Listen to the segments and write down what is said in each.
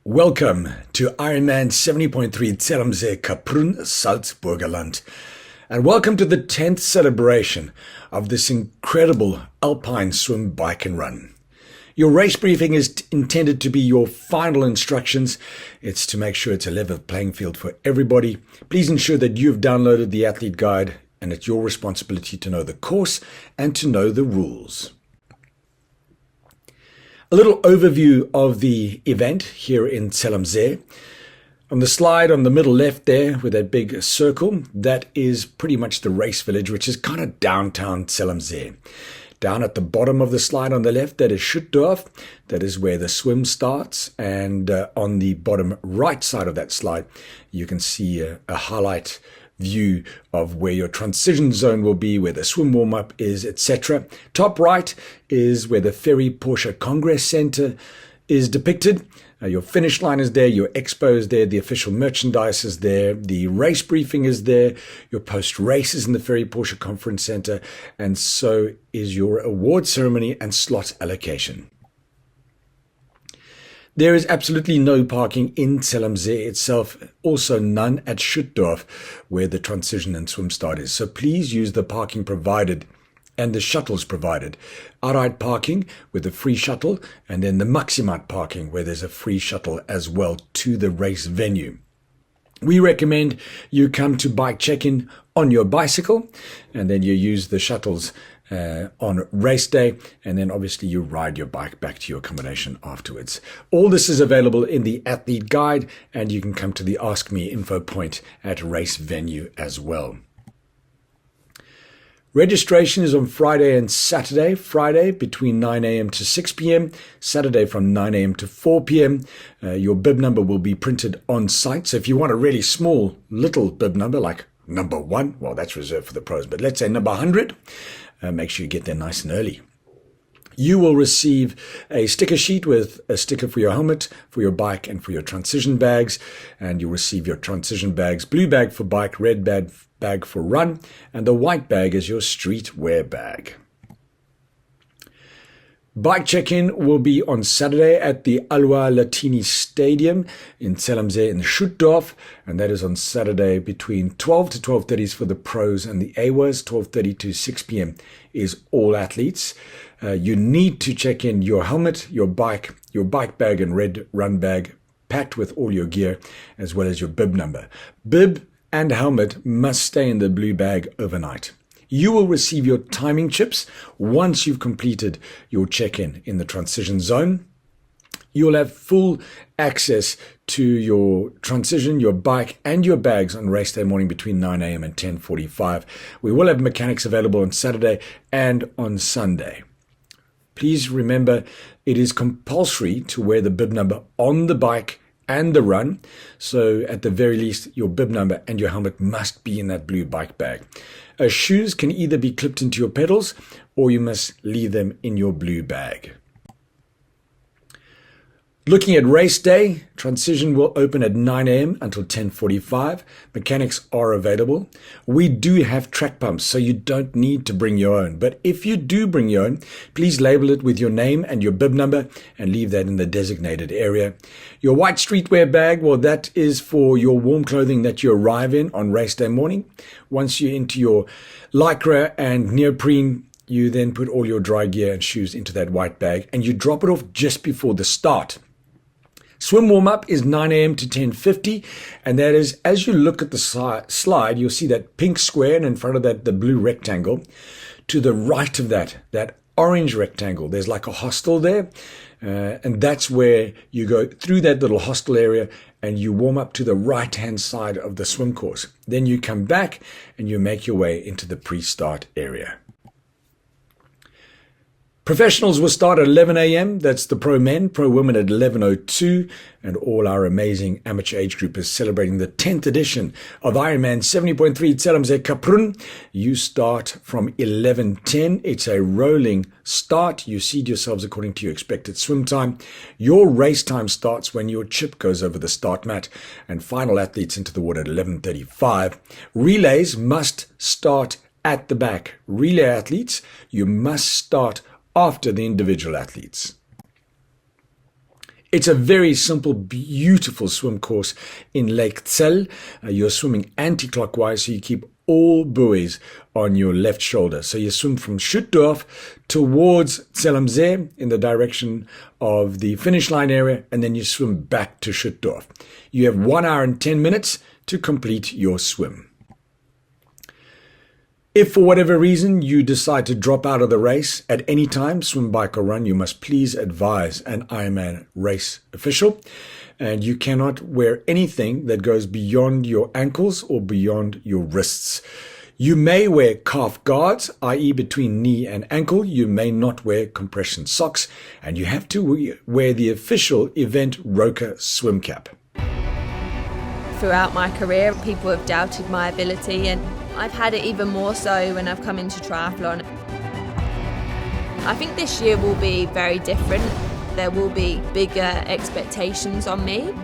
Welcome to IRONMAN 70.3 Zell, See-Kaprun, Salzburgerland. And welcome to the 10th celebration of this incredible alpine swim, bike and run. Your race briefing is intended to be your final instructions. It's to make sure it's a level playing field for everybody. Please ensure that you've downloaded the athlete guide, and it's your responsibility to know the course and to know the rules. A little overview of the event here in Zell. On the slide on the middle left there with that big circle, that is pretty much the race village, which is kind of downtown Zell. Down at the bottom of the slide on the left, that is Schuttdorf. That is where the swim starts. And on the bottom right side of that slide, you can see a highlight view of where your transition zone will be, where the swim warm-up is, etc. Top right is where the Ferry Porsche Congress Center is depicted. Your finish line is there, your expo is there, the official merchandise is there, the race briefing is there, your post-race is in the Ferry Porsche Conference Center, and so is your award ceremony and slot allocation. There is absolutely no parking in Zell itself, also none at Schuttdorf, where the transition and swim start is. So please use the parking provided and the shuttles provided. Outright parking with a free shuttle, and then the Maximat parking where there's a free shuttle as well to the race venue. We recommend you come to bike check-in on your bicycle, and then you use the shuttles on race day, and then obviously you ride your bike back to your accommodation afterwards. All this is available in the athlete guide, and you can come to the Ask Me info point at race venue as well. Registration is on Friday and Saturday. Friday between 9 a.m. to 6 p.m. Saturday from 9 a.m. to 4 p.m. Your bib number will be printed on site. So if you want a really small little bib number like number 1, well, that's reserved for the pros, but let's say number 100, make sure you get there nice and early. You will receive a sticker sheet with a sticker for your helmet, for your bike, and for your transition bags. And you'll receive your transition bags, blue bag for bike, red bag for run, and the white bag is your street wear bag. Bike check-in will be on Saturday at the Alwa Latini Stadium in Zell in Schuttdorf, and that is on Saturday between 12 to 12:30 for the pros, and the AWAs 12:30 to 6 p.m. is all athletes. You need to check in your helmet, your bike bag and red run bag packed with all your gear, as well as your bib number. Bib and helmet must stay in the blue bag overnight. You will receive your timing chips once you've completed your check-in in the transition zone. You'll have full access to your transition, your bike, and your bags on race day morning between 9 a.m. and 10:45. We will have mechanics available on Saturday and on Sunday. Please remember, it is compulsory to wear the bib number on the bike and the run. So at the very least, your bib number and your helmet must be in that blue bike bag. Shoes can either be clipped into your pedals, or you must leave them in your blue bag. Looking at race day, transition will open at 9 a.m. until 10:45. Mechanics are available. We do have track pumps, so you don't need to bring your own. But if you do bring your own, please label it with your name and your bib number and leave that in the designated area. Your white streetwear bag, well, that is for your warm clothing that you arrive in on race day morning. Once you're into your lycra and neoprene, you then put all your dry gear and shoes into that white bag, and you drop it off just before the start. Swim warm-up is 9 a.m. to 10:50, and that is, as you look at the slide, you'll see that pink square, and in front of that, the blue rectangle. To the right of that orange rectangle, there's like a hostel there, and that's where you go through that little hostel area, and you warm up to the right-hand side of the swim course. Then you come back, and you make your way into the pre-start area. Professionals will start at 11 a.m. That's the pro men, pro women at 11:02, and all our amazing amateur age group is celebrating the 10th edition of IRONMAN 70.3 Zell, See-Kaprun. You start from 11:10. It's a rolling start. You seed yourselves according to your expected swim time. Your race time starts when your chip goes over the start mat, and final athletes into the water at 11:35. Relays must start at the back. Relay athletes, you must start after the individual athletes. It's a very simple, beautiful swim course in Lake Zell. You're swimming anti-clockwise, so you keep all buoys on your left shoulder. So you swim from Schuttdorf towards Zell am See in the direction of the finish line area, and then you swim back to Schuttdorf. You have 1 hour and 10 minutes to complete your swim. If for whatever reason you decide to drop out of the race at any time, swim, bike or run, you must please advise an Ironman race official. And you cannot wear anything that goes beyond your ankles or beyond your wrists. You may wear calf guards, i.e. between knee and ankle. You may not wear compression socks, and you have to wear the official event Roka swim cap. Throughout my career, people have doubted my ability, and I've had it even more so when I've come into triathlon. I think this year will be very different. There will be bigger expectations on me.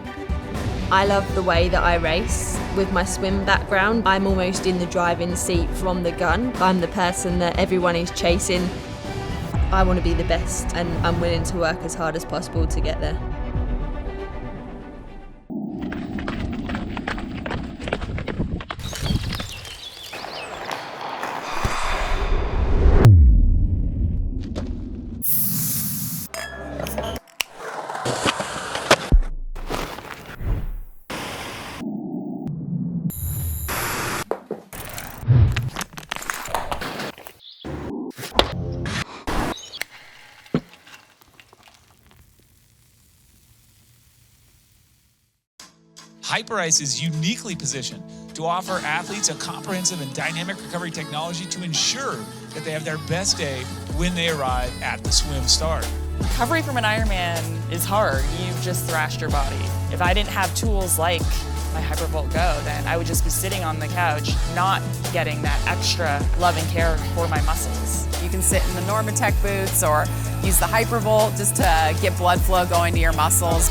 I love the way that I race. With my swim background, I'm almost in the driving seat from the gun. I'm the person that everyone is chasing. I want to be the best, and I'm willing to work as hard as possible to get there. Hyperice is uniquely positioned to offer athletes a comprehensive and dynamic recovery technology to ensure that they have their best day when they arrive at the swim start. Recovery from an Ironman is hard. You've just thrashed your body. If I didn't have tools like my Hypervolt Go, then I would just be sitting on the couch, not getting that extra love and care for my muscles. You can sit in the Normatec boots or use the Hypervolt just to get blood flow going to your muscles.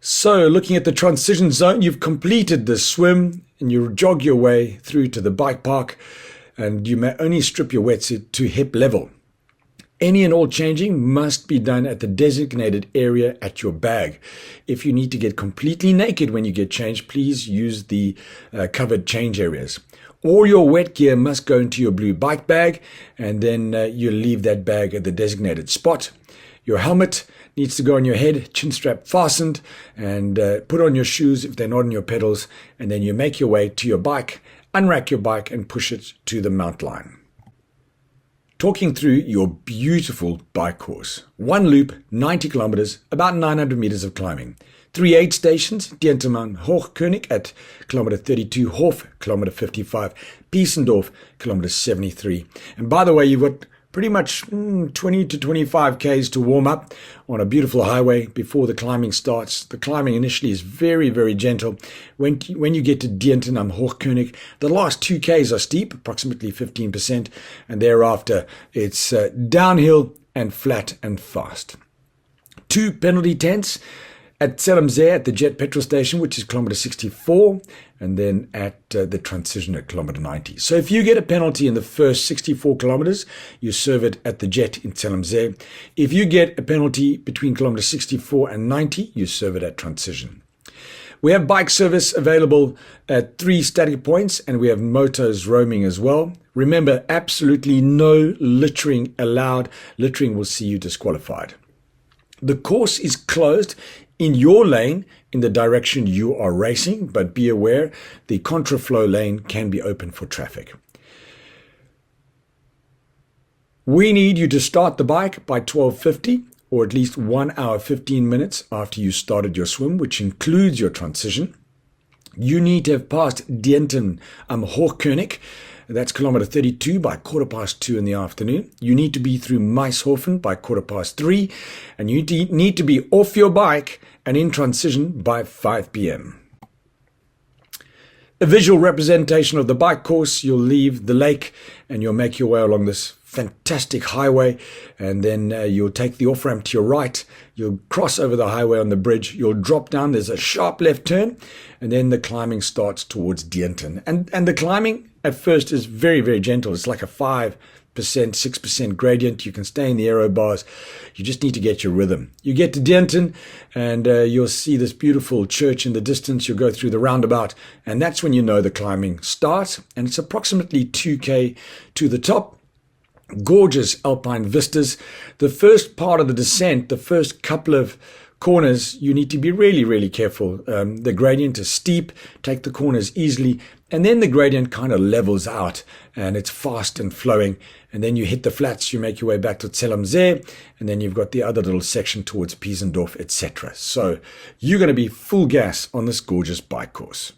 So looking at the transition zone, you've completed the swim and you jog your way through to the bike park, and you may only strip your wetsuit to hip level. Any and all changing must be done at the designated area at your bag. If you need to get completely naked when you get changed, please use the covered change areas. All your wet gear must go into your blue bike bag, and then you leave that bag at the designated spot. Your helmet needs to go on your head, chin strap fastened, and put on your shoes if they're not on your pedals, and then you make your way to your bike, unrack your bike and push it to the mount line. Talking through your beautiful bike course. 1 loop, 90 kilometers, about 900 meters of climbing. 3 aid stations, Dientemann Hochkönig at kilometer 32, Hof, kilometer 55, Piesendorf, kilometer 73. And by the way, you've got pretty much 20 to 25 Ks to warm up on a beautiful highway before the climbing starts. The climbing initially is very, very gentle. When you get to Dientemann am Hochkönig, the last 2 Ks are steep, approximately 15%, and thereafter it's downhill and flat and fast. 2 penalty tents at Zell am See at the Jet petrol station, which is kilometer 64, and then at the transition at kilometer 90. So if you get a penalty in the first 64 kilometers, you serve it at the Jet in Zell am See. If you get a penalty between kilometer 64 and 90, you serve it at transition. We have bike service available at 3 static points, and we have motos roaming as well. Remember, absolutely no littering allowed. Littering will see you disqualified. The course is closed in your lane in the direction you are racing, but be aware the contraflow lane can be open for traffic. We need you to start the bike by 12:50 or at least 1 hour 15 minutes after you started your swim, which includes your transition. You need to have passed Dientemann am Hochkönig That's kilometer 32 by 2:15 in the afternoon. You need to be through Maishofen by 3:15, and you need to be off your bike and in transition by 5 p.m. A visual representation of the bike course. You'll leave the lake and you'll make your way along this fantastic highway, and then you'll take the off-ramp to your right. You'll cross over the highway on the bridge. You'll drop down. There's a sharp left turn, and then the climbing starts towards Dienton. And the climbing at first is very, very gentle. It's like a 5%, 6% gradient. You can stay in the aero bars. You just need to get your rhythm. You get to Dienton, and you'll see this beautiful church in the distance. You'll go through the roundabout, and that's when you know the climbing starts. And it's approximately 2K to the top. Gorgeous alpine vistas. The first part of the descent, the first couple of corners, you need to be really, really careful. The gradient is steep. Take the corners easily, and then the gradient kind of levels out and it's fast and flowing. And then you hit the flats, you make your way back to Zell, and then you've got the other little section towards Piesendorf, etc. So you're going to be full gas on this gorgeous bike course.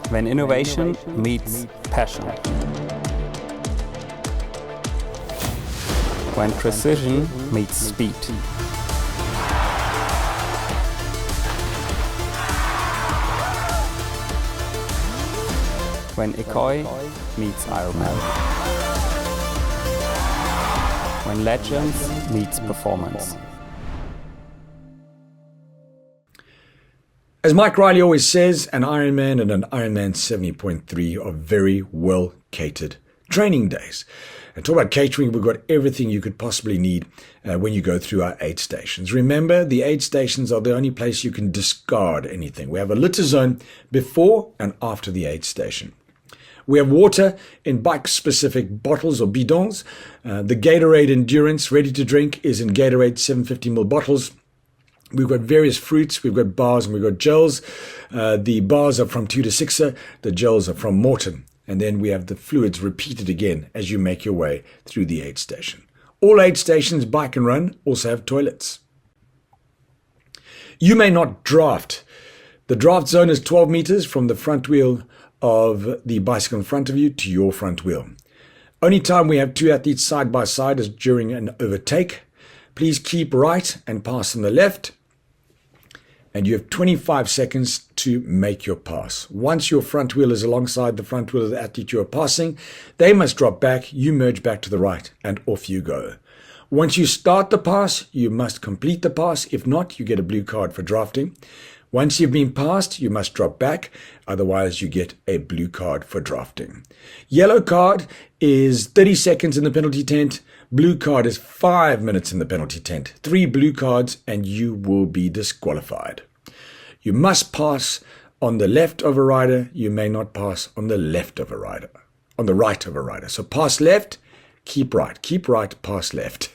When innovation meets passion. When precision meets speed. When Ekoi meets IRONMAN. When legends meets performance. As Mike Riley always says, an Ironman and an Ironman 70.3 are very well catered training days. And talk about catering, we've got everything you could possibly need when you go through our aid stations. Remember, the aid stations are the only place you can discard anything. We have a litter zone before and after the aid station. We have water in bike-specific bottles or bidons. The Gatorade Endurance ready to drink is in Gatorade 750ml bottles. We've got various fruits, we've got bars and we've got gels. The bars are from 2 to 6er, the gels are from Morton. And then we have the fluids repeated again as you make your way through the aid station. All aid stations, bike and run, also have toilets. You may not draft. The draft zone is 12 meters from the front wheel of the bicycle in front of you to your front wheel. Only time we have two athletes side by side is during an overtake. Please keep right and pass on the left. And you have 25 seconds to make your pass. Once your front wheel is alongside the front wheel of the athlete you are passing, they must drop back, you merge back to the right, and off you go. Once you start the pass, you must complete the pass. If not, you get a blue card for drafting. Once you've been passed, you must drop back. Otherwise, you get a blue card for drafting. Yellow card is 30 seconds in the penalty tent. Blue card is 5 minutes in the penalty tent. 3 blue cards and you will be disqualified. You must pass on the left of a rider. You may not pass on the left of a rider, on the right of a rider. So pass left, keep right, pass left.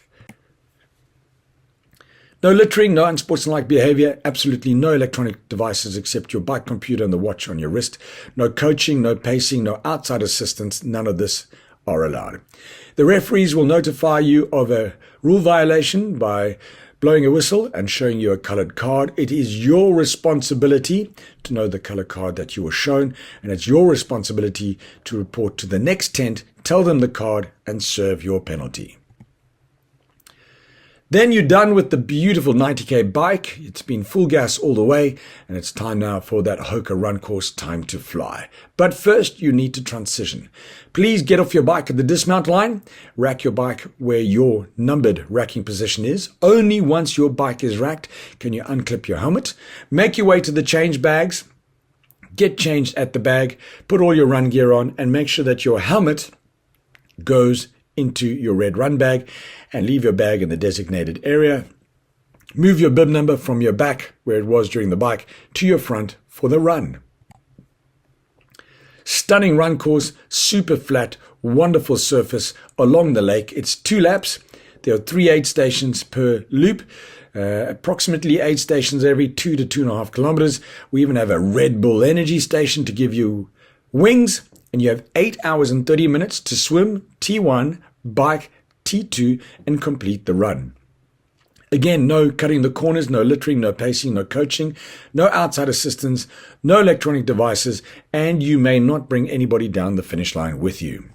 No littering, no unsportsmanlike behavior, absolutely no electronic devices except your bike computer and the watch on your wrist. No coaching, no pacing, no outside assistance, none of this are allowed. The referees will notify you of a rule violation by blowing a whistle and showing you a colored card. It is your responsibility to know the color card that you were shown, and it's your responsibility to report to the next tent, tell them the card, and serve your penalty. Then you're done with the beautiful 90k bike. It's been full gas all the way, and it's time now for that Hoka run course time to fly. But first, you need to transition. Please get off your bike at the dismount line. Rack your bike where your numbered racking position is. Only once your bike is racked can you unclip your helmet. Make your way to the change bags. Get changed at the bag. Put all your run gear on, and make sure that your helmet goes into your red run bag, and leave your bag in the designated area. Move your bib number from your back, where it was during the bike, to your front for the run. Stunning run course, super flat, wonderful surface along the lake. It's 2 laps. There are 3 aid stations per loop, approximately 8 stations every 2 to 2.5 kilometers. We even have a Red Bull energy station to give you wings. And you have 8 hours and 30 minutes to swim T1, bike T2, and complete the run. Again, no cutting the corners, no littering, no pacing, no coaching, no outside assistance, no electronic devices, and you may not bring anybody down the finish line with you.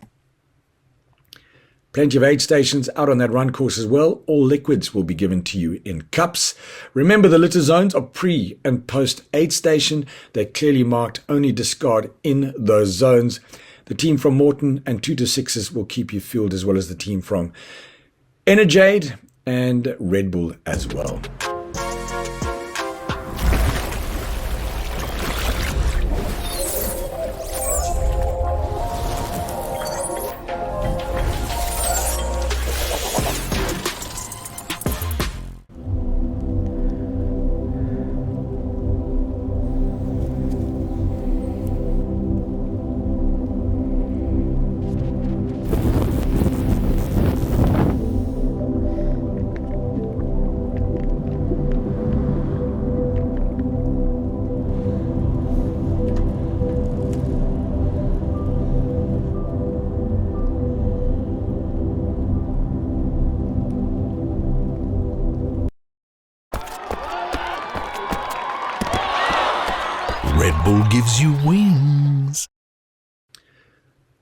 Plenty of aid stations out on that run course as well. All liquids will be given to you in cups. Remember, the litter zones are pre and post aid station. They're clearly marked, only discard in those zones. The team from Morton and 2 to 6s will keep you fueled, as well as the team from Energade and Red Bull as well. Red Bull gives you wings.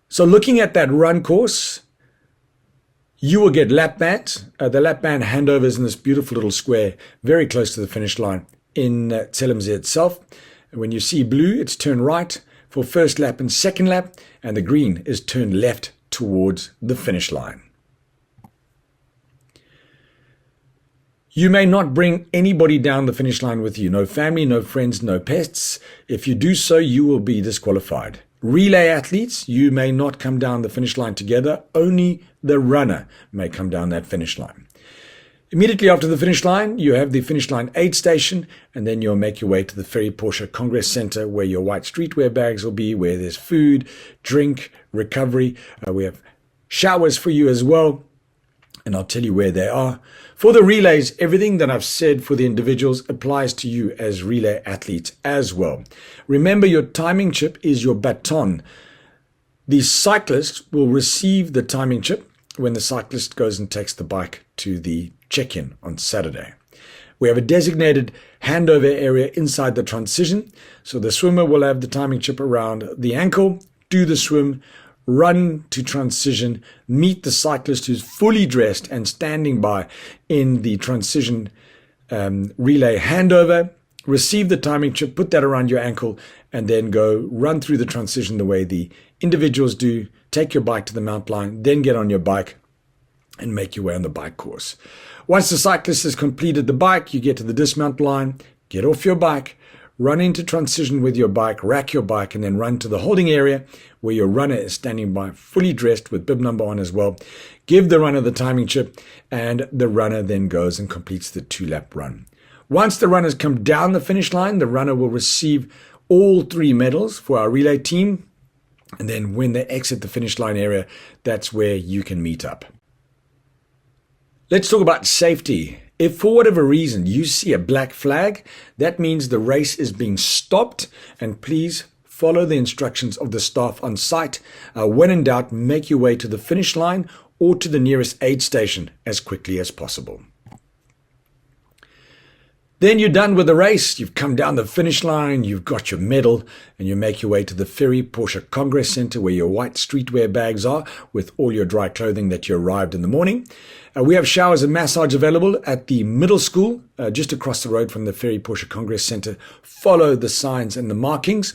So looking at that run course, you will get lap bands. The lap band handovers in this beautiful little square, very close to the finish line in Zellemzee itself. When you see blue, it's turned right for first lap and second lap, and the green is turned left towards the finish line. You may not bring anybody down the finish line with you. No family, no friends, no pests. If you do so, you will be disqualified. Relay athletes, you may not come down the finish line together. Only the runner may come down that finish line. Immediately after the finish line, you have the finish line aid station, and then you'll make your way to the Ferry Porsche Congress Center, where your white streetwear bags will be, where there's food, drink, recovery. We have showers for you as well, and I'll tell you where they are. For the relays, everything that I've said for the individuals applies to you as relay athletes as well. Remember, your timing chip is your baton. The cyclist will receive the timing chip when the cyclist goes and takes the bike to the check-in on Saturday. We have a designated handover area inside the transition, so the swimmer will have the timing chip around the ankle, do the swim, run to transition, meet the cyclist who's fully dressed and standing by in the transition relay handover, receive the timing chip, put that around your ankle, and then go run through the transition the way the individuals do. Take your bike to the mount line, then get on your bike and make your way on the bike course. Once the cyclist has completed the bike, you get to the dismount line, get off your bike, run into transition with your bike, rack your bike, and then run to the holding area where your runner is standing by, fully dressed with bib number on as well. Give the runner the timing chip, and the runner then goes and completes the 2-lap run. Once the runners come down the finish line, the runner will receive all 3 medals for our relay team. And then when they exit the finish line area, that's where you can meet up. Let's talk about safety. If for whatever reason you see a black flag, that means the race is being stopped, and please follow the instructions of the staff on site. When in doubt, make your way to the finish line or to the nearest aid station as quickly as possible. Then you're done with the race, you've come down the finish line, you've got your medal, and you make your way to the Ferry Porsche Congress Center where your white streetwear bags are with all your dry clothing that you arrived in the morning. We have showers and massage available at the middle school, just across the road from the Ferry Porsche Congress Center. Follow the signs and the markings.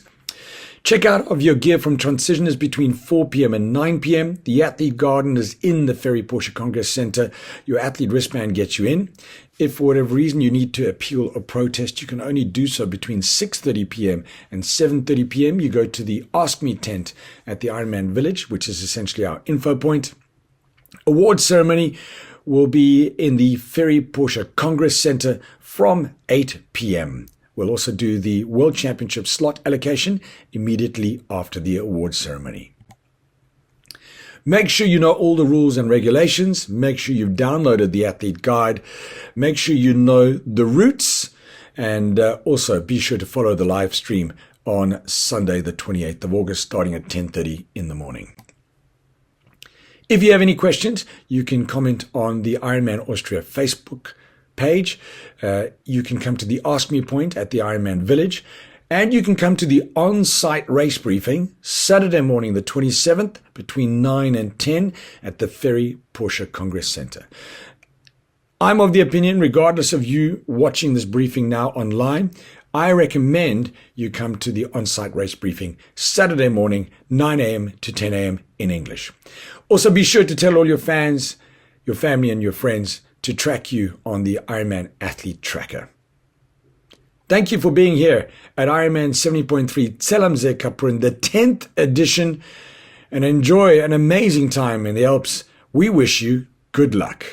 Checkout of your gear from transitioners between 4 p.m. and 9 p.m. The athlete garden is in the Ferry Porsche Congress Center. Your athlete wristband gets you in. If for whatever reason you need to appeal or protest, you can only do so between 6:30 p.m. and 7:30 p.m. You go to the Ask Me tent at the Ironman Village, which is essentially our info point. Award ceremony will be in the Ferry Porsche Congress Center from 8 p.m. We'll also do the World Championship slot allocation immediately after the award ceremony. Make sure you know all the rules and regulations. Make sure you've downloaded the athlete guide. Make sure you know the routes. And also be sure to follow the live stream on Sunday, the 28th of August, starting at 10:30 in the morning. If you have any questions, you can comment on the Ironman Austria Facebook page. You can come to the Ask Me point at the Ironman Village. And you can come to the on-site race briefing Saturday morning, the 27th, between 9 and 10 at the Ferry Porsche Congress Center. I'm of the opinion, regardless of you watching this briefing now online, I recommend you come to the on-site race briefing Saturday morning, 9 a.m. to 10 a.m. in English. Also, be sure to tell all your fans, your family, and your friends to track you on the Ironman Athlete Tracker. Thank you for being here at IRONMAN 70.3 Zell, See-Kaprun, the 10th edition, and enjoy an amazing time in the Alps. We wish you good luck.